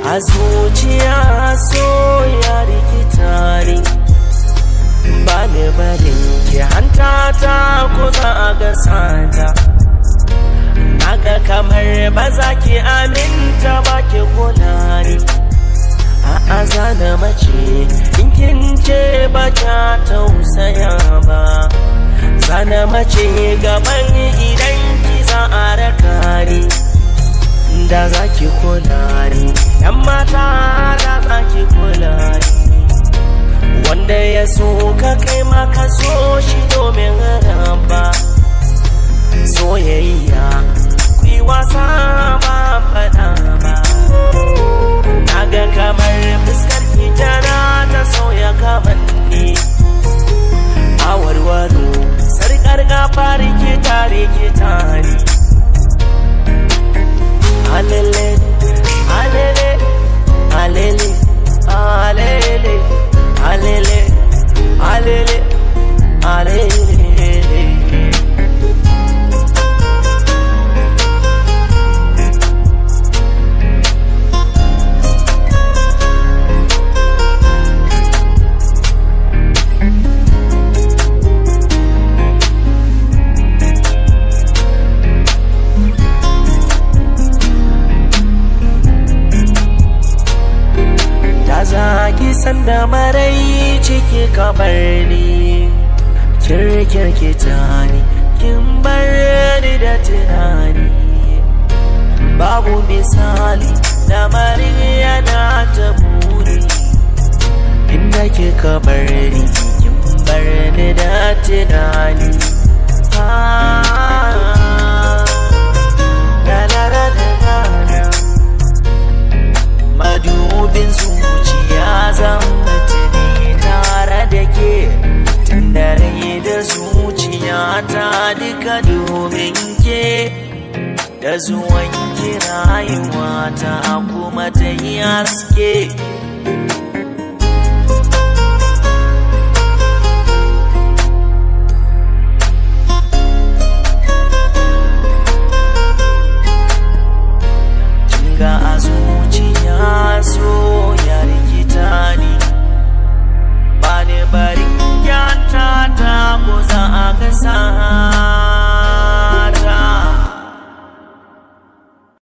A zuciya so ya rikita ni, ba ni barin ki hanta ta ko za a ga sata. Naga kamar ba za ki aminta ba ki kula ni. A'a zana mace in kin ce ba kya tausaya ba, zana mace gaban idan ki za a raka ni. Da za ki kula ni, yan mata da za ki kula ni. Wanda ya so ka kai maka so shi domin raba soyayya, ku yi wasa ba faɗa ba. Naga kamar fuskar ki tana ta sauya kamanni, a warwaro sarƙar gafa rikita ni. Alele, alele, alele, alele, alele, alele, alele. Zaki sanda marai ciki ka bar ni, kirkirkita ni, kin bar ni da tunani. Babu misali lamarin yana ta buri, inda kika bar ni, kin bar ni da tunani. Madubin zuciya zan mutune tare da ke, tun da rai da zuciya ta duka domin ke. Da zuwan ki rayuwa ta kuma ta yi haske.